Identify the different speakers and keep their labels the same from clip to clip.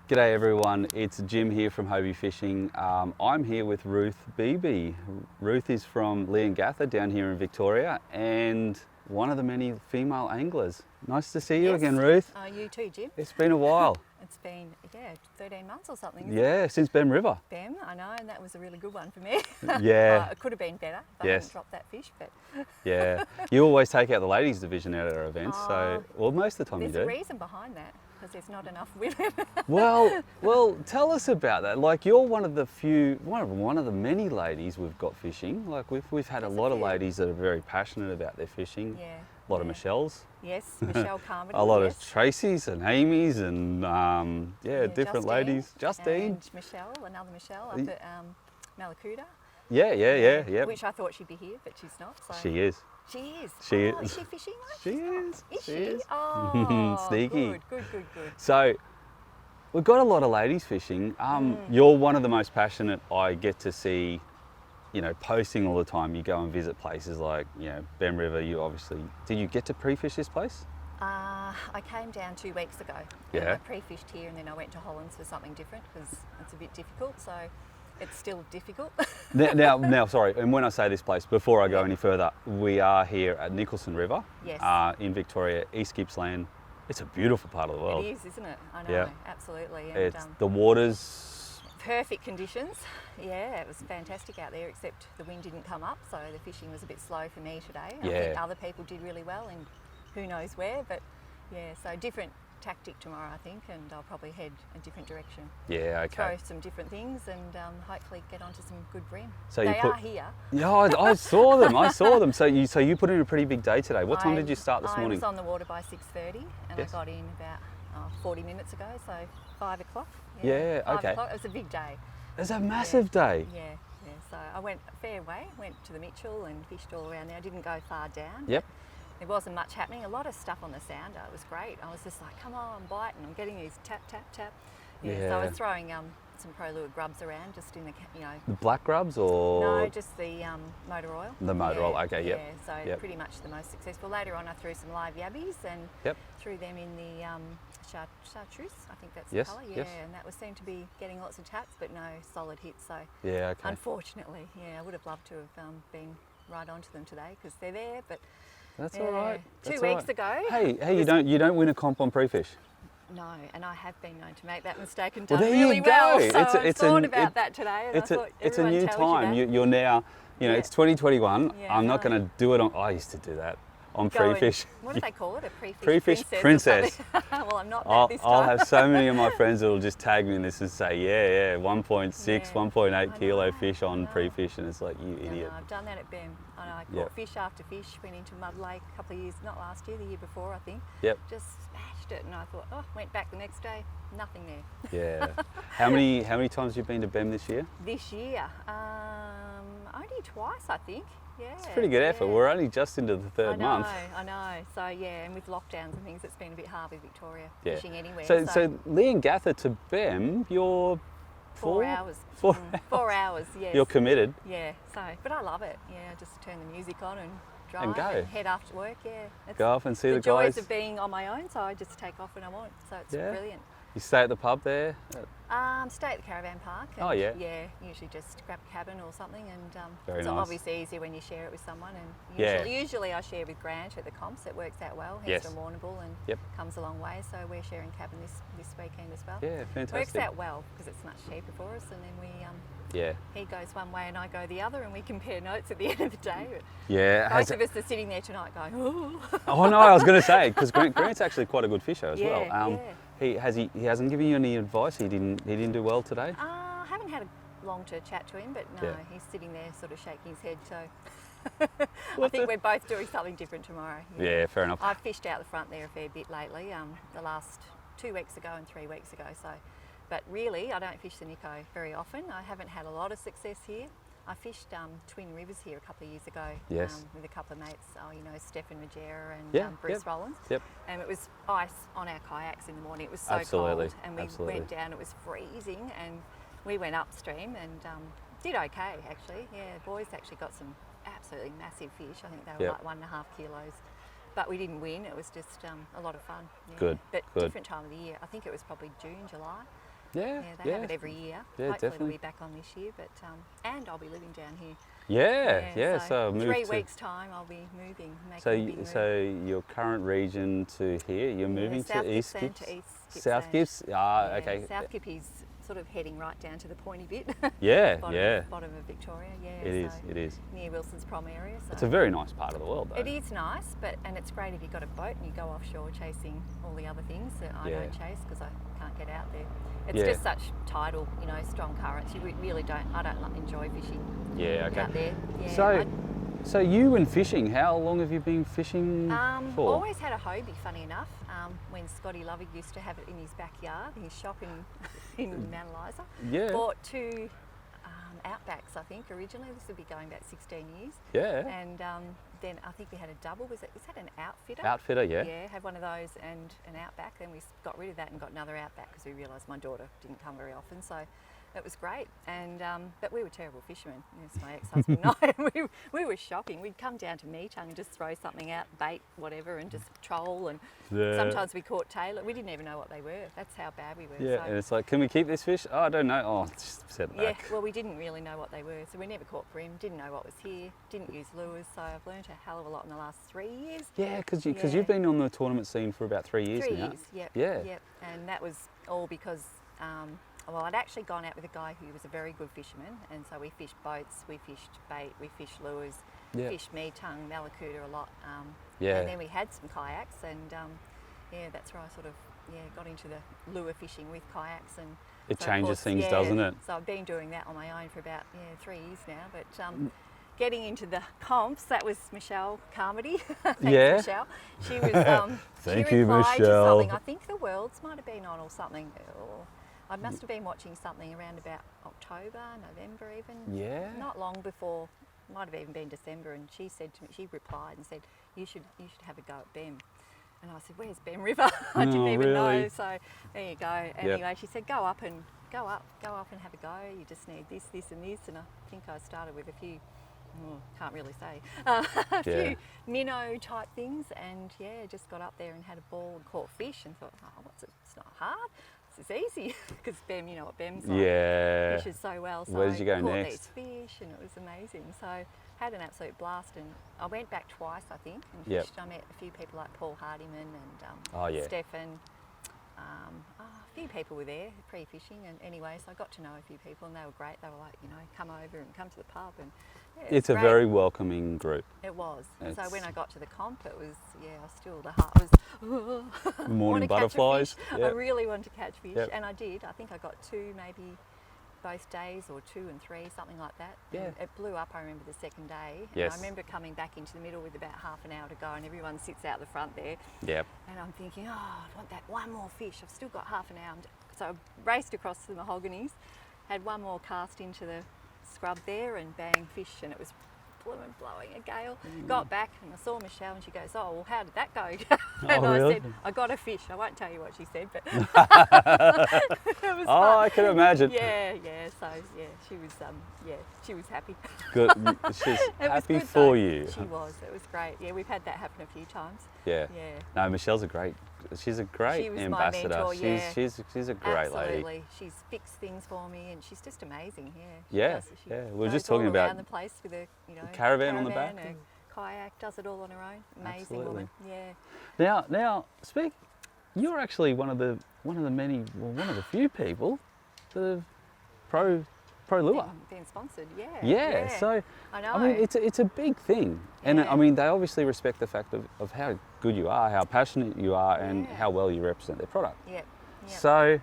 Speaker 1: G'day everyone, it's Jim here from Hobie Fishing. I'm here with Ruth Beeby. Ruth is from Leongatha down here in Victoria and one of the many female anglers. Nice to see you again, Ruth.
Speaker 2: You too, Jim.
Speaker 1: It's been a while.
Speaker 2: It's been, 13 months or something.
Speaker 1: Yeah, since Bem River.
Speaker 2: Bem, I know, and that was a really good one for me.
Speaker 1: Yeah.
Speaker 2: It could have been better if I hadn't dropped that fish, but...
Speaker 1: Yeah. You always take out the ladies division out at our events, so, well, most of the time you do.
Speaker 2: There's a reason behind that, because there's not enough women.
Speaker 1: Well, tell us about that. Like, you're one of the one of the many ladies we've got fishing. Like, we've had a lot of ladies that are very passionate about their fishing.
Speaker 2: Yeah.
Speaker 1: A lot of Michelles.
Speaker 2: Yes, Michelle Carmody.
Speaker 1: A lot of Tracys and Amy's and different
Speaker 2: Justine,
Speaker 1: ladies. Justine.
Speaker 2: And Michelle, another Michelle up at Malakuta.
Speaker 1: Yeah.
Speaker 2: Which I thought she'd be here, but she's not. So.
Speaker 1: She is.
Speaker 2: She is.
Speaker 1: She is.
Speaker 2: Is she fishing?
Speaker 1: She is.
Speaker 2: Is she?
Speaker 1: Is.
Speaker 2: Oh,
Speaker 1: sneaky.
Speaker 2: Good.
Speaker 1: So, we've got a lot of ladies fishing. You're one of the most passionate I get to see, posting all the time. You go and visit places like, Bem River. You obviously, did you get to pre-fish this place?
Speaker 2: I came down 2 weeks ago.
Speaker 1: Yeah.
Speaker 2: And I pre-fished here and then I went to Hollands for something different because it's a bit difficult. So it's still difficult.
Speaker 1: now, sorry, and when I say this place, before I go any further, we are here at Nicholson River.
Speaker 2: Yes.
Speaker 1: In Victoria, East Gippsland. It's a beautiful part of the world.
Speaker 2: It is, isn't it? I know,
Speaker 1: Yeah.
Speaker 2: absolutely. And,
Speaker 1: It's the waters.
Speaker 2: perfect conditions. Yeah, it was fantastic out there, except the wind didn't come up, so the fishing was a bit slow for me today. I think other people did really well, and who knows where, but yeah, so different tactic tomorrow, I think, and I'll probably head a different direction.
Speaker 1: Yeah, okay.
Speaker 2: Throw some different things and hopefully get onto some good bream.
Speaker 1: So
Speaker 2: they are here.
Speaker 1: Yeah, I saw them. So you put in a pretty big day today. What time did you start this morning?
Speaker 2: I was on the water by 6:30 and I got in about 40 minutes ago, so 5 o'clock.
Speaker 1: Yeah,
Speaker 2: 5
Speaker 1: okay.
Speaker 2: o'clock. It was a big day.
Speaker 1: It's a massive day.
Speaker 2: Yeah. So I went a fair way, went to the Mitchell and fished all around there. I didn't go far down.
Speaker 1: Yep.
Speaker 2: There wasn't much happening. A lot of stuff on the sounder. It was great. I was just like, come on, bite, and I'm getting these tap. Yeah. So I was throwing some Pro Lure grubs around, just in the
Speaker 1: The black grubs or?
Speaker 2: No, just the motor oil.
Speaker 1: The motor oil. Okay. Yep.
Speaker 2: Yeah. So pretty much the most successful. Later on, I threw some live yabbies and threw them in the chartreuse. I think that's the colour. Yeah. And that seemed to be getting lots of taps, but no solid hits. So
Speaker 1: yeah. Okay.
Speaker 2: Unfortunately, I would have loved to have been right onto them today because they're there, but.
Speaker 1: That's all right.
Speaker 2: 2 weeks ago.
Speaker 1: Hey, you don't win a comp on pre-fish.
Speaker 2: No, and I have been known to make that mistake and done
Speaker 1: there
Speaker 2: really
Speaker 1: you go.
Speaker 2: well. So I thought
Speaker 1: about
Speaker 2: about that today. And
Speaker 1: it's a new time. You're now, it's 2021. I'm not going to do it on. I used to do that on pre-fish.
Speaker 2: What do they call it? A pre-fish
Speaker 1: pre-fish princess.
Speaker 2: Well, I'm not that this time.
Speaker 1: I'll have so many of my friends that will just tag me in this and say, 1.6, 1.8 kilo fish on pre-fish, and it's like, you idiot.
Speaker 2: No, I've done that at Bem. I know, I caught fish after fish, went into Mud Lake a couple of years, not last year, the year before, I think.
Speaker 1: Yep.
Speaker 2: Just smashed it, and I thought, went back the next day, nothing there.
Speaker 1: Yeah. How many times have you been to Bem this year?
Speaker 2: This year? Only twice, I think. Yeah,
Speaker 1: it's a pretty good effort. We're only just into the third month.
Speaker 2: I know. So and with lockdowns and things, it's been a bit hard with Victoria fishing anywhere.
Speaker 1: So Leongatha to Bem, you're
Speaker 2: 4 hours.
Speaker 1: 4
Speaker 2: 4 hours, yes.
Speaker 1: You're committed.
Speaker 2: Yeah. But I love it. Yeah, just turn the music on and drive
Speaker 1: and go.
Speaker 2: And head after work. Yeah.
Speaker 1: Go off and see the guys.
Speaker 2: The joys of being on my own. So I just take off when I want. So it's brilliant.
Speaker 1: You stay at the pub there?
Speaker 2: Stay at the caravan park. And Yeah, usually just grab a cabin or something, and it's obviously easier when you share it with someone. And usually I share with Grant at the comps. It works out well. He's from Warrnambool and comes a long way. So we're sharing cabin this weekend as well.
Speaker 1: Yeah, fantastic.
Speaker 2: Works out well because it's much cheaper for us, and then we he goes one way and I go the other, and we compare notes at the end of the day.
Speaker 1: Yeah,
Speaker 2: most of us are sitting there tonight going, ooh.
Speaker 1: Oh no, I was going to say because Grant's actually quite a good fisher as well.
Speaker 2: Yeah.
Speaker 1: He hasn't given you any advice. He didn't do well today.
Speaker 2: I haven't had long to chat to him, but no, he's sitting there sort of shaking his head. So I think we're both doing something different tomorrow.
Speaker 1: Yeah, fair enough.
Speaker 2: I've fished out the front there a fair bit lately. The last 2 weeks ago and 3 weeks ago. So, but really, I don't fish the Nico very often. I haven't had a lot of success here. I fished Twin Rivers here a couple of years ago with a couple of mates, Stefan Majera and Bruce Rollins. Yep. And it was ice on our kayaks in the morning. It was so cold. And we went down, it was freezing, and we went upstream and did okay, actually. Yeah, the boys actually got some absolutely massive fish. I think they were like 1.5 kilos. But we didn't win, it was just a lot of fun. Yeah.
Speaker 1: Good,
Speaker 2: But
Speaker 1: good.
Speaker 2: different time of the year. I think it was probably June, July.
Speaker 1: Yeah,
Speaker 2: they have it every year.
Speaker 1: Yeah,
Speaker 2: Hopefully
Speaker 1: definitely.
Speaker 2: it'll be back on this year, but and I'll be living down here.
Speaker 1: Yeah. So move
Speaker 2: 3
Speaker 1: to.
Speaker 2: weeks time I'll be moving, making
Speaker 1: So,
Speaker 2: a big move.
Speaker 1: so your current region to here, you're moving
Speaker 2: South
Speaker 1: to East
Speaker 2: Gippsland
Speaker 1: Gips?
Speaker 2: to East
Speaker 1: South
Speaker 2: Gippsland.
Speaker 1: Gips? Ah, okay.
Speaker 2: South Gippy's sort of heading right down to the pointy bit.
Speaker 1: Yeah,
Speaker 2: Bottom of Victoria,
Speaker 1: It is.
Speaker 2: Near Wilson's Prom area. So.
Speaker 1: It's a very nice part of the world, though.
Speaker 2: It is nice, and it's great if you've got a boat and you go offshore chasing all the other things that I don't chase because I can't get out there. It's just such tidal, strong currents. You really don't. I don't enjoy fishing.
Speaker 1: Yeah, okay.
Speaker 2: Out there. Yeah,
Speaker 1: So you and fishing, how long have you been fishing for?
Speaker 2: Always had a Hobie, funny enough. When Scotty Lovey used to have it in his backyard, in his shop in Mount Eliza.
Speaker 1: Yeah.
Speaker 2: Bought 2 Outbacks, I think, originally. This would be going back 16 years.
Speaker 1: Yeah.
Speaker 2: And then I think we had a double. Is that an Outfitter?
Speaker 1: Outfitter, yeah.
Speaker 2: Yeah, had one of those and an Outback. Then we got rid of that and got another Outback because we realised my daughter didn't come very often. So it was great. And but we were terrible fishermen. Yes, my ex-husband and I. We were shocking. We'd come down to Meetung and just throw something out, bait, whatever, and just troll. And sometimes we caught tailor. We didn't even know what they were. That's how bad we were.
Speaker 1: Yeah,
Speaker 2: so,
Speaker 1: and it's like, can we keep this fish? Oh, I don't know. Oh, just set it
Speaker 2: yeah,
Speaker 1: back.
Speaker 2: well, we didn't really know what they were, so we never caught bream, didn't know what was here, didn't use lures, so I've learned a hell of a lot in the last 3 years.
Speaker 1: Yeah, because you've been on the tournament scene for about 3 years
Speaker 2: 3
Speaker 1: now.
Speaker 2: years,
Speaker 1: Yeah.
Speaker 2: Yep. And that was all because, I'd actually gone out with a guy who was a very good fisherman, and so we fished boats, we fished bait, we fished lures, fished Meetung, Malakuta a lot. And then we had some kayaks, and that's where I sort of got into the lure fishing with kayaks. And
Speaker 1: It
Speaker 2: so
Speaker 1: changes things, doesn't it?
Speaker 2: So I've been doing that on my own for about 3 years now, but getting into the comps, that was Michelle Carmody. Thanks, Michelle. She was.
Speaker 1: Thank
Speaker 2: she
Speaker 1: you,
Speaker 2: replied to
Speaker 1: Michelle.
Speaker 2: something. I think the Worlds might have been on or something. Or I must have been watching something around about October, November even.
Speaker 1: Yeah.
Speaker 2: Not long before. Might have even been December. And she said to me, she replied and said, "You should have a go at Bem." And I said, "Where's Bem River?" I didn't even know. So there you go. Anyway, she said, "Go up and have a go. You just need this, this, and this." And I think I started with a few. Can't really say a few minnow type things, and just got up there and had a ball and caught fish and thought, oh, what's it? It's not hard. This is easy because Bem, you know what Bem's like.
Speaker 1: Yeah.
Speaker 2: Fishes so well. So
Speaker 1: Where did you go
Speaker 2: caught
Speaker 1: next?
Speaker 2: these fish, and it was amazing. So had an absolute blast, and I went back twice, I think, and fished. I met a few people like Paul Hardiman and Stefan. A few people were there pre-fishing, and anyway, so I got to know a few people, and they were great. They were like, come over and come to the pub, and
Speaker 1: it's a
Speaker 2: great.
Speaker 1: very welcoming group.
Speaker 2: It was. And so when I got to the comp, it was the heart was
Speaker 1: Morning butterflies.
Speaker 2: I really wanted to catch fish, and I did. I think I got 2 maybe both days, or 2 and 3, something like that.
Speaker 1: Yeah.
Speaker 2: And it blew up, I remember, the second day.
Speaker 1: Yes.
Speaker 2: And I remember coming back into the middle with about half an hour to go, and everyone sits out the front there.
Speaker 1: Yep.
Speaker 2: And I'm thinking, I want that one more fish. I've still got half an hour. So I raced across to the mahoganies, had one more cast into the scrub there, and bang, fish, and it was blowing a gale. Got back and I saw Michelle, and she goes, "Oh, well, how did that go?" And
Speaker 1: really?
Speaker 2: I said, "I got a fish." I won't tell you what she said, but it was fun.
Speaker 1: I can imagine.
Speaker 2: Yeah. So she was happy.
Speaker 1: Good. She's happy
Speaker 2: good,
Speaker 1: for
Speaker 2: though.
Speaker 1: you.
Speaker 2: She was. It was great. Yeah, we've had that happen a few times.
Speaker 1: Yeah. No, Michelle's she's a great
Speaker 2: She was
Speaker 1: ambassador.
Speaker 2: my mentor,
Speaker 1: She's a great lady.
Speaker 2: Absolutely. She's fixed things for me, and she's just amazing. She
Speaker 1: We're
Speaker 2: goes
Speaker 1: just talking
Speaker 2: all
Speaker 1: about
Speaker 2: around the place with a
Speaker 1: caravan on the back.
Speaker 2: a kayak, does it all on her own. Amazing
Speaker 1: Absolutely.
Speaker 2: woman. Yeah.
Speaker 1: Now, you're actually one of the few people that have pro lure.
Speaker 2: Being sponsored,
Speaker 1: Yeah, so
Speaker 2: I know.
Speaker 1: I mean, it's a big thing, and I mean, they obviously respect the fact of how good you are, how passionate you are, and how well you represent their product.
Speaker 2: Yep.
Speaker 1: So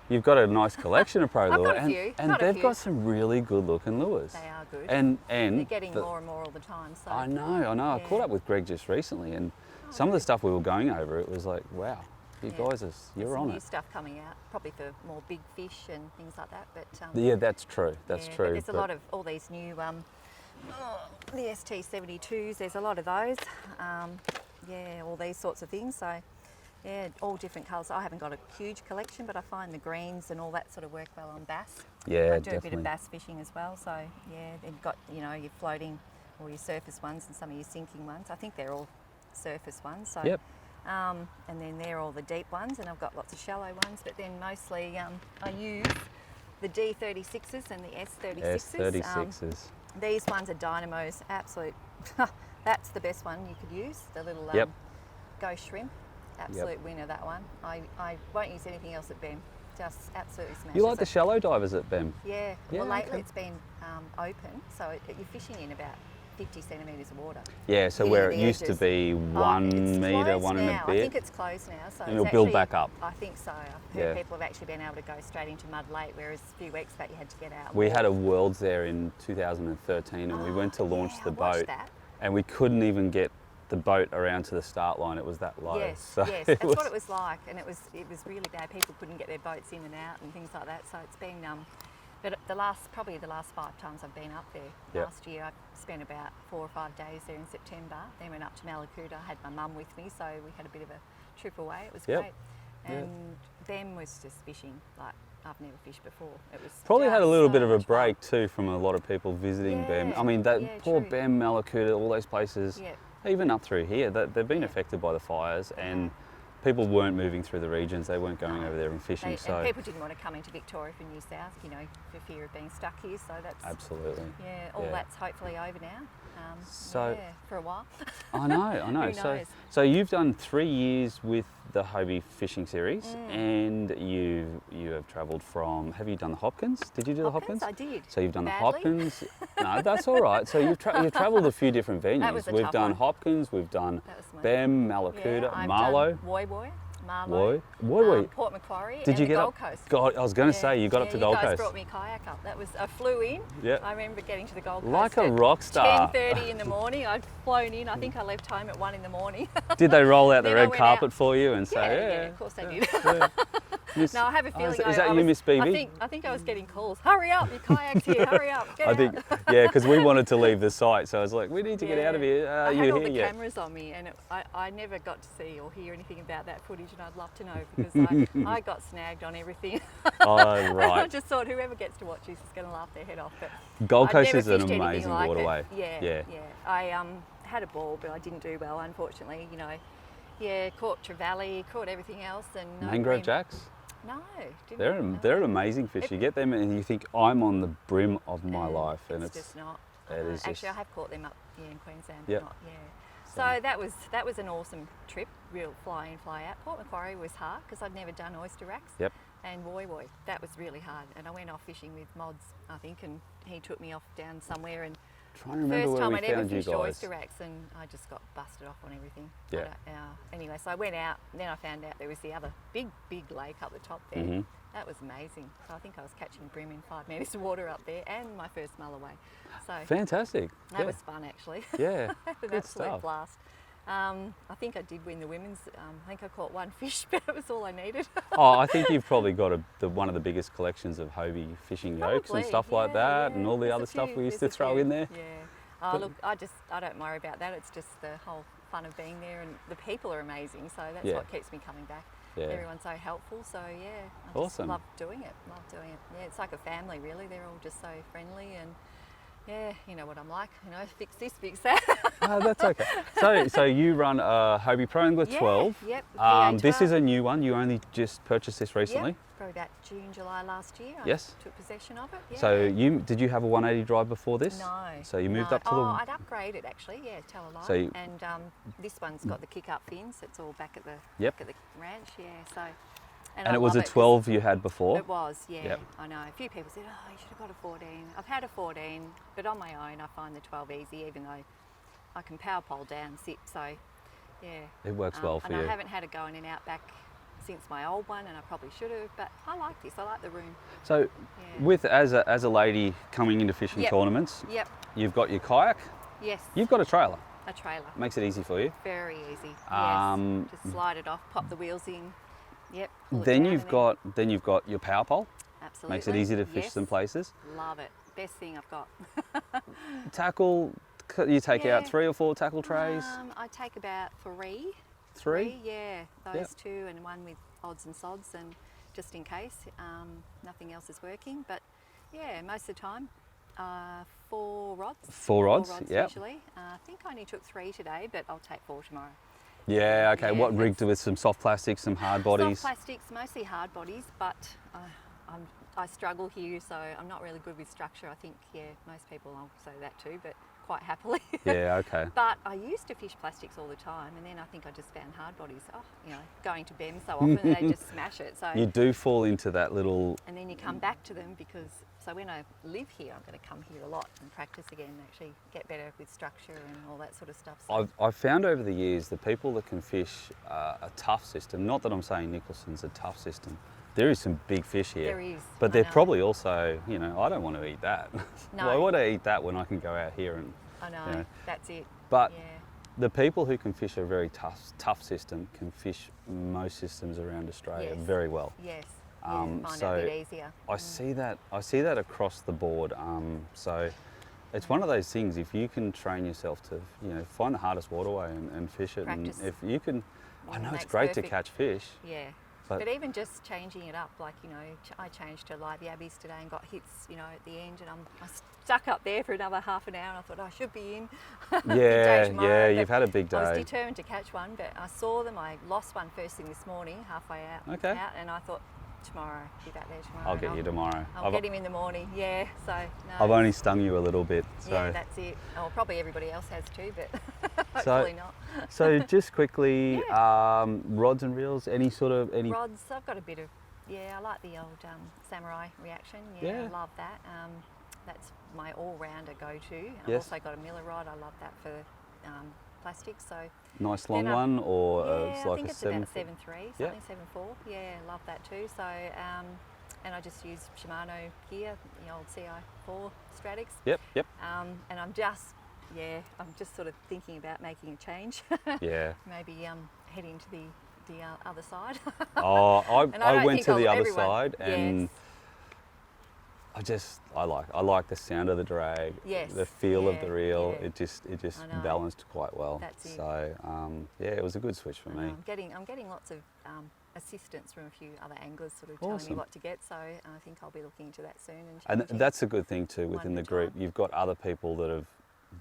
Speaker 1: you've got a nice collection of pro
Speaker 2: I've
Speaker 1: lure,
Speaker 2: got a few.
Speaker 1: and they've got some really good looking lures.
Speaker 2: They are good.
Speaker 1: And
Speaker 2: they're getting more and more all the time. So
Speaker 1: I know. I caught up with Greg just recently, and some of the stuff we were going over, it was like, wow, you guys
Speaker 2: There's
Speaker 1: on
Speaker 2: new
Speaker 1: it.
Speaker 2: stuff coming out, probably for more big fish and things like that. But
Speaker 1: Yeah, that's true. That's
Speaker 2: but
Speaker 1: true.
Speaker 2: there's a lot of all these new the ST72s. There's a lot of those. All these sorts of things. So all different colours. I haven't got a huge collection, but I find the greens and all that sort of work well on bass.
Speaker 1: Yeah,
Speaker 2: I do
Speaker 1: definitely.
Speaker 2: a bit of bass fishing as well. So they've got your floating or your surface ones and some of your sinking ones. I think they're all surface ones. So
Speaker 1: Yep.
Speaker 2: And then they're all the deep ones, and I've got lots of shallow ones, but then mostly I use the D36s and the S36s.
Speaker 1: S36s.
Speaker 2: These ones are dynamos, absolute. That's the best one you could use, the little
Speaker 1: Yep.
Speaker 2: ghost shrimp. Absolute winner, that one. I won't use anything else at BEM. Just absolutely smashes
Speaker 1: You like the
Speaker 2: it.
Speaker 1: shallow divers at BEM?
Speaker 2: Yeah.
Speaker 1: Yeah,
Speaker 2: Well, lately
Speaker 1: okay.
Speaker 2: it's been open, so you're fishing in about 50 centimetres of water.
Speaker 1: Yeah, so
Speaker 2: Near
Speaker 1: where
Speaker 2: the
Speaker 1: it used to
Speaker 2: edges.
Speaker 1: be 1
Speaker 2: It's
Speaker 1: metre,
Speaker 2: closed
Speaker 1: one and
Speaker 2: now.
Speaker 1: a bit.
Speaker 2: I think it's closed now. So
Speaker 1: And
Speaker 2: it's
Speaker 1: it'll build
Speaker 2: actually-
Speaker 1: back up.
Speaker 2: I think so. I've
Speaker 1: Yeah.
Speaker 2: heard people have actually been able to go straight into mud late, whereas a few weeks back you had to get out. and
Speaker 1: We
Speaker 2: walk.
Speaker 1: had a Worlds there in 2013 and we went to launch
Speaker 2: Yeah,
Speaker 1: the
Speaker 2: I watched
Speaker 1: boat
Speaker 2: that.
Speaker 1: and we couldn't even get the boat around to the start line. It was that low.
Speaker 2: Yes,
Speaker 1: So
Speaker 2: yes,
Speaker 1: it
Speaker 2: that's what it was like, and it was really bad. People couldn't get their boats in and out and things like that. So it's been, but probably the last 5 times I've been up there.
Speaker 1: Yep.
Speaker 2: Last year I spent about 4 or 5 days there in September. Then went up to Malakuta. I had my mum with me, so we had a bit of a trip away. It was
Speaker 1: Yep.
Speaker 2: great, and them was just fishing like I've never fished before. It was
Speaker 1: Probably had a
Speaker 2: just
Speaker 1: little
Speaker 2: so
Speaker 1: bit of a
Speaker 2: much fun.
Speaker 1: break too from a lot of people visiting BEM.
Speaker 2: Yeah,
Speaker 1: I mean, that
Speaker 2: yeah,
Speaker 1: poor
Speaker 2: true.
Speaker 1: BEM, Malakuta, all those places,
Speaker 2: Yep.
Speaker 1: even up through here, they've been
Speaker 2: Yeah.
Speaker 1: affected by the fires and
Speaker 2: have.
Speaker 1: people weren't moving through the regions. They weren't going over there and fishing.
Speaker 2: And people didn't want to come into Victoria from New South, you know, for fear of being stuck here. So that's
Speaker 1: Absolutely.
Speaker 2: yeah, all
Speaker 1: Yeah.
Speaker 2: that's hopefully over now.
Speaker 1: So-
Speaker 2: yeah, for a while.
Speaker 1: I know.
Speaker 2: Who
Speaker 1: So,
Speaker 2: knows?
Speaker 1: so you've done 3 years with the Hobie fishing series,
Speaker 2: Mm.
Speaker 1: and you have travelled from. Have you done the Hopkins? Did you do the Hopkins?
Speaker 2: I did.
Speaker 1: So you've done
Speaker 2: Badly.
Speaker 1: the Hopkins. No, that's all right. So you've travelled a few different venues.
Speaker 2: was a
Speaker 1: We've
Speaker 2: tough
Speaker 1: done
Speaker 2: one.
Speaker 1: Hopkins. We've done
Speaker 2: That was my-
Speaker 1: BEM, Malakuta,
Speaker 2: I've
Speaker 1: Marlow.
Speaker 2: done Woy, Marlow,
Speaker 1: Woy.
Speaker 2: Port Macquarie,
Speaker 1: Did
Speaker 2: and
Speaker 1: you
Speaker 2: the
Speaker 1: get
Speaker 2: Gold
Speaker 1: up?
Speaker 2: Coast.
Speaker 1: God, I was going to
Speaker 2: Yeah,
Speaker 1: say you got up to Gold
Speaker 2: You guys
Speaker 1: Coast.
Speaker 2: brought me kayak up. I flew in.
Speaker 1: Yeah.
Speaker 2: I remember getting to the Gold Coast
Speaker 1: Like a
Speaker 2: at
Speaker 1: rock star.
Speaker 2: 10:30 in the morning. I'd flown in. I think I left home at 1 in the morning.
Speaker 1: Did they roll out the
Speaker 2: Then I
Speaker 1: red
Speaker 2: went
Speaker 1: carpet
Speaker 2: out.
Speaker 1: for you and say,
Speaker 2: Yeah, of course they did.
Speaker 1: yeah. Miss-
Speaker 2: No, I have a
Speaker 1: Oh,
Speaker 2: feeling.
Speaker 1: is that
Speaker 2: I
Speaker 1: you,
Speaker 2: was-
Speaker 1: Miss Beeby?
Speaker 2: I think I was getting calls. Hurry up, your kayak's here. Hurry up. Get
Speaker 1: I
Speaker 2: out.
Speaker 1: think, yeah, because we wanted to leave the site, so I was like, we need to get out of
Speaker 2: Yeah.
Speaker 1: here.
Speaker 2: I
Speaker 1: You
Speaker 2: had all
Speaker 1: here
Speaker 2: the
Speaker 1: yet?
Speaker 2: cameras on me, and I never got to see or hear anything about that footage, and I'd love to know because I got snagged on everything.
Speaker 1: Oh,
Speaker 2: I
Speaker 1: right.
Speaker 2: just thought whoever gets to watch this is going to laugh their head off. But
Speaker 1: Gold
Speaker 2: I'd
Speaker 1: Coast
Speaker 2: never
Speaker 1: is an
Speaker 2: fished anything
Speaker 1: amazing
Speaker 2: like it.
Speaker 1: waterway.
Speaker 2: Yeah. I had a ball, but I didn't do well, unfortunately. You know, yeah, caught trevally, caught everything else, and no
Speaker 1: Mangrove
Speaker 2: bream.
Speaker 1: jacks?
Speaker 2: No, didn't
Speaker 1: They're
Speaker 2: no.
Speaker 1: an amazing fish. You get them and you think, I'm on the brim of my life. And
Speaker 2: it's just not.
Speaker 1: it is
Speaker 2: Actually,
Speaker 1: just-
Speaker 2: I have caught them up here in Queensland.
Speaker 1: Yep.
Speaker 2: But not, yeah. So that was an awesome trip, real fly in, fly out. Port Macquarie was hard because I'd never done oyster racks.
Speaker 1: Yep.
Speaker 2: And Woy, that was really hard. And I went off fishing with Mods, I think, and he took me off down somewhere. And
Speaker 1: Trying to remember
Speaker 2: first
Speaker 1: where
Speaker 2: time
Speaker 1: we
Speaker 2: I'd ever
Speaker 1: found you
Speaker 2: fished
Speaker 1: guys.
Speaker 2: oyster racks, and I just got busted off on everything.
Speaker 1: Yeah.
Speaker 2: Anyway, so I went out, and then I found out there was the other big lake up the top there.
Speaker 1: Mhm.
Speaker 2: That was amazing. So I think I was catching bream in 5 metres of water up there, and my first mull away. So
Speaker 1: Fantastic.
Speaker 2: that
Speaker 1: yeah.
Speaker 2: was fun, actually.
Speaker 1: Yeah.
Speaker 2: An
Speaker 1: Good
Speaker 2: absolute
Speaker 1: stuff.
Speaker 2: blast. I think I did win the women's. I think I caught 1 fish, but it was all I needed.
Speaker 1: Oh, I think you've probably got one of the biggest collections of Hobie fishing yokes and
Speaker 2: Probably,
Speaker 1: stuff like
Speaker 2: yeah,
Speaker 1: that,
Speaker 2: yeah.
Speaker 1: and all the
Speaker 2: There's
Speaker 1: other
Speaker 2: a
Speaker 1: stuff
Speaker 2: few,
Speaker 1: we used to
Speaker 2: there's a
Speaker 1: throw
Speaker 2: few.
Speaker 1: in there.
Speaker 2: Yeah. Oh,
Speaker 1: But-
Speaker 2: look, I don't worry about that. It's just the whole fun of being there, and the people are amazing. So that's
Speaker 1: Yeah.
Speaker 2: what keeps me coming back.
Speaker 1: Yeah.
Speaker 2: Everyone's so helpful. So yeah, I just
Speaker 1: Awesome.
Speaker 2: love doing it. Love doing it. Yeah, it's like a family, really. They're all just so friendly, and yeah, you know what I'm like. You know, fix this, fix that.
Speaker 1: Oh, that's okay. So you run a Hobie Pro Angler 12.
Speaker 2: Yep.
Speaker 1: This is
Speaker 2: PA12.
Speaker 1: a new one. You only just purchased this recently.
Speaker 2: Yep, probably about June, July last year.
Speaker 1: Yes.
Speaker 2: I took possession of it. Yeah.
Speaker 1: So did you have a 180 drive before this?
Speaker 2: No.
Speaker 1: So you moved
Speaker 2: no.
Speaker 1: up to
Speaker 2: I'd upgraded actually. Yeah, tell a lie.
Speaker 1: So
Speaker 2: and this one's got the kick-up fins. It's all back at the
Speaker 1: Yep.
Speaker 2: back at the ranch. Yeah. So.
Speaker 1: And
Speaker 2: I
Speaker 1: it was
Speaker 2: love
Speaker 1: a 12 you had before.
Speaker 2: It was, yeah.
Speaker 1: Yep.
Speaker 2: I know. A few people said, "Oh, you should have got a 14." I've had a 14, but on my own, I find the 12 easy, even though I can power pole down, sit. So, yeah.
Speaker 1: It works well for
Speaker 2: and
Speaker 1: you.
Speaker 2: I haven't had it going in and out back since my old one, and I probably should have. But I like this. I like the room.
Speaker 1: So
Speaker 2: Yeah.
Speaker 1: with as a lady coming into fishing
Speaker 2: Yep.
Speaker 1: tournaments,
Speaker 2: Yep.
Speaker 1: you've got your kayak,
Speaker 2: Yes.
Speaker 1: you've got a trailer.
Speaker 2: A trailer.
Speaker 1: Makes it easy for you.
Speaker 2: Very easy.
Speaker 1: Um,
Speaker 2: Yes. Just slide it off, pop the wheels in. Yep. pull it
Speaker 1: Then
Speaker 2: down
Speaker 1: you've
Speaker 2: and
Speaker 1: got your power pole.
Speaker 2: absolutely
Speaker 1: Makes it easy to fish
Speaker 2: yes.
Speaker 1: some places.
Speaker 2: Love it. Best thing I've got.
Speaker 1: Tackle, you take out
Speaker 2: Yeah.
Speaker 1: 3 or 4 tackle trays.
Speaker 2: I take about 3.
Speaker 1: 3.
Speaker 2: Yeah, those
Speaker 1: Yep.
Speaker 2: 2 and 1 with odds and sods, and just in case nothing else is working. But yeah, most of the time, 4 rods.
Speaker 1: 4 rods, yep.
Speaker 2: usually. I think I only took 3 today, but I'll take 4 tomorrow.
Speaker 1: Yeah, okay.
Speaker 2: Yeah,
Speaker 1: What rigged with some soft plastics, some hard bodies?
Speaker 2: Soft plastics, mostly hard bodies, but I struggle here, so I'm not really good with structure. I think, yeah, most people will say that too, but quite happily.
Speaker 1: Yeah, okay.
Speaker 2: But I used to fish plastics all the time, and then I think I just found hard bodies. Oh, you know, going to BEM so often, they just smash it. So
Speaker 1: You do fall into that little...
Speaker 2: and then you come back to them because, so when I live here, I'm going to come here a lot and practice again, actually get better with structure and all that sort of stuff. So
Speaker 1: I've found over the years the people that can fish a tough system, not that I'm saying Nicholson's a tough system, there is some big fish here.
Speaker 2: there is.
Speaker 1: But
Speaker 2: I
Speaker 1: they're
Speaker 2: know.
Speaker 1: probably also, you know, I don't want to eat that.
Speaker 2: No.
Speaker 1: Why would I eat that when I can go out here and...
Speaker 2: I know,
Speaker 1: you know.
Speaker 2: that's it.
Speaker 1: But
Speaker 2: yeah.
Speaker 1: the people who can fish a very tough system can fish most systems around Australia
Speaker 2: Yes.
Speaker 1: very well.
Speaker 2: Yes.
Speaker 1: Um,
Speaker 2: Find
Speaker 1: so
Speaker 2: it a bit easier.
Speaker 1: I see that across the board. So it's one of those things. If you can train yourself to, you know, find the hardest waterway and fish it,
Speaker 2: Practice.
Speaker 1: and if you can, I know it's
Speaker 2: Makes
Speaker 1: great to
Speaker 2: perfect.
Speaker 1: catch fish.
Speaker 2: Yeah.
Speaker 1: But-
Speaker 2: But even just changing it up, like, you know, I changed to live yabbies today and got hits, you know, at the end, and I stuck up there for another half an hour, and I thought I should be in. Big day
Speaker 1: Yeah,
Speaker 2: tomorrow,
Speaker 1: yeah,
Speaker 2: but
Speaker 1: you've had a big
Speaker 2: I was
Speaker 1: day.
Speaker 2: determined to catch one, but I saw them. I lost one first thing this morning, halfway out,
Speaker 1: Okay.
Speaker 2: and I thought tomorrow, be back there tomorrow.
Speaker 1: I'll
Speaker 2: and
Speaker 1: get you tomorrow.
Speaker 2: I'll get him in the morning. Yeah. So no.
Speaker 1: I've only stung you a little bit. So,
Speaker 2: Yeah, that's it. Oh, probably everybody else has too, but
Speaker 1: So-
Speaker 2: hopefully not.
Speaker 1: so just quickly, rods and reels. Any
Speaker 2: Rods, I've got a bit of, yeah, I like the old samurai reaction. Yeah,
Speaker 1: Yeah.
Speaker 2: I love that. That's my all-rounder go-to. I've
Speaker 1: Yes.
Speaker 2: also got a Miller rod. I love that for plastics. So
Speaker 1: nice long
Speaker 2: then
Speaker 1: one, or
Speaker 2: yeah,
Speaker 1: it's
Speaker 2: I
Speaker 1: like
Speaker 2: think
Speaker 1: a
Speaker 2: it's about
Speaker 1: 7.
Speaker 2: 7.3, something 7.4. Yeah, love that too. So and I just use Shimano gear, the old CI4 Stratix.
Speaker 1: Yep, yep.
Speaker 2: And I'm just sort of thinking about making a change.
Speaker 1: Yeah.
Speaker 2: Maybe heading to the other side.
Speaker 1: Oh,
Speaker 2: And
Speaker 1: I
Speaker 2: don't
Speaker 1: went
Speaker 2: think
Speaker 1: to the other
Speaker 2: everyone-
Speaker 1: side, and
Speaker 2: yes.
Speaker 1: I like the sound of the drag,
Speaker 2: Yes,
Speaker 1: the feel of
Speaker 2: yeah,
Speaker 1: the reel.
Speaker 2: yeah.
Speaker 1: It just
Speaker 2: I know.
Speaker 1: balanced quite well.
Speaker 2: That's it.
Speaker 1: So yeah, it was a good switch for
Speaker 2: I know,
Speaker 1: me.
Speaker 2: I'm getting lots of assistance from a few other anglers, sort of telling
Speaker 1: Awesome.
Speaker 2: me what to get. So I think I'll be looking into that soon.
Speaker 1: And
Speaker 2: changing.
Speaker 1: that's a good thing too
Speaker 2: one
Speaker 1: within
Speaker 2: at
Speaker 1: the
Speaker 2: a
Speaker 1: group.
Speaker 2: time.
Speaker 1: You've got other people that have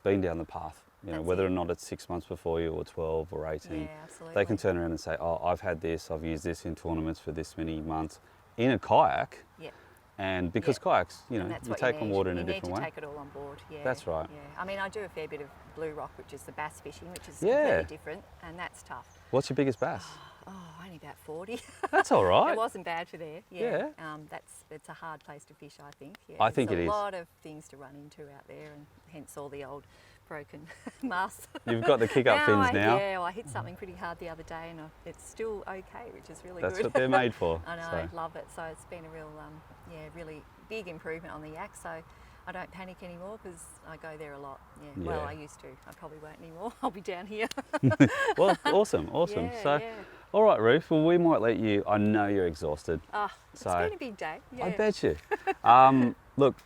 Speaker 1: been down the path. You know,
Speaker 2: That's
Speaker 1: whether
Speaker 2: it.
Speaker 1: or not it's 6 months before you, or 12 or 18.
Speaker 2: Yeah, absolutely.
Speaker 1: They can turn around and say, "Oh, I've had this. I've used this in tournaments for this many months in a kayak."
Speaker 2: Yeah.
Speaker 1: And because
Speaker 2: Yeah.
Speaker 1: kayaks, you know,
Speaker 2: And that's
Speaker 1: you
Speaker 2: what
Speaker 1: take on
Speaker 2: need.
Speaker 1: water in
Speaker 2: you
Speaker 1: a different
Speaker 2: need to
Speaker 1: way.
Speaker 2: take it all on board. Yeah.
Speaker 1: That's right.
Speaker 2: Yeah. I mean, I do a fair bit of blue rock, which is the bass fishing, which is
Speaker 1: Yeah.
Speaker 2: completely different, and that's tough.
Speaker 1: What's your biggest bass?
Speaker 2: Oh, only about 40.
Speaker 1: That's all right.
Speaker 2: It wasn't bad for there. Yeah. It's a hard place to fish, I think. Yeah.
Speaker 1: I think
Speaker 2: There's
Speaker 1: it is.
Speaker 2: a lot of things to run into out there, and hence all the old broken masts.
Speaker 1: You've got the kick-up fins now.
Speaker 2: Yeah, well, I hit something pretty hard the other day, and it's still okay, which is really
Speaker 1: That's
Speaker 2: good.
Speaker 1: what they're made for.
Speaker 2: I know,
Speaker 1: so.
Speaker 2: I love it. So it's been a real, really big improvement on the yak. So I don't panic anymore because I go there a lot. Yeah. Well,
Speaker 1: Yeah.
Speaker 2: I used to. I probably won't anymore. I'll be down here.
Speaker 1: Well, awesome.
Speaker 2: Yeah,
Speaker 1: So,
Speaker 2: yeah.
Speaker 1: all right, Ruth. Well, we might let you. I know you're exhausted.
Speaker 2: It's
Speaker 1: So,
Speaker 2: been a big day. Yeah.
Speaker 1: I bet you. Look,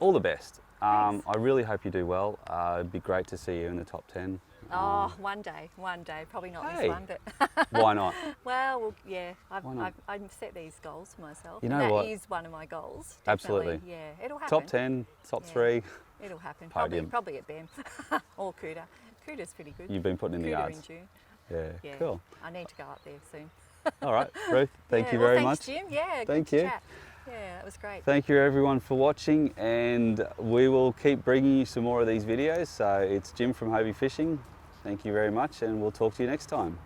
Speaker 1: all the best.
Speaker 2: Thanks.
Speaker 1: I really hope you do well. It'd be great to see you in the top 10.
Speaker 2: Oh, one day, probably not
Speaker 1: Hey.
Speaker 2: this one, but
Speaker 1: Why not?
Speaker 2: well, yeah,
Speaker 1: Why not?
Speaker 2: I've set these goals for myself.
Speaker 1: You
Speaker 2: and
Speaker 1: know
Speaker 2: that
Speaker 1: what?
Speaker 2: is one of my goals.
Speaker 1: Absolutely.
Speaker 2: Definitely. Yeah, it'll happen.
Speaker 1: Top 10, top
Speaker 2: Yeah.
Speaker 1: 3.
Speaker 2: It'll happen.
Speaker 1: Podium.
Speaker 2: Probably at BEM or Cuda. Cuda's pretty good.
Speaker 1: You've been putting in the
Speaker 2: Cuda
Speaker 1: yards.
Speaker 2: in June.
Speaker 1: Yeah,
Speaker 2: Yeah.
Speaker 1: cool.
Speaker 2: I need to go up there soon.
Speaker 1: All right, Ruth, thank
Speaker 2: Yeah,
Speaker 1: you
Speaker 2: well,
Speaker 1: very
Speaker 2: thanks,
Speaker 1: much.
Speaker 2: Jim. Yeah, good
Speaker 1: Thank
Speaker 2: to
Speaker 1: you.
Speaker 2: chat. Yeah, that was great.
Speaker 1: Thank you everyone for watching, and we will keep bringing you some more of these videos. So it's Jim from Hobie Fishing. Thank you very much, and we'll talk to you next time.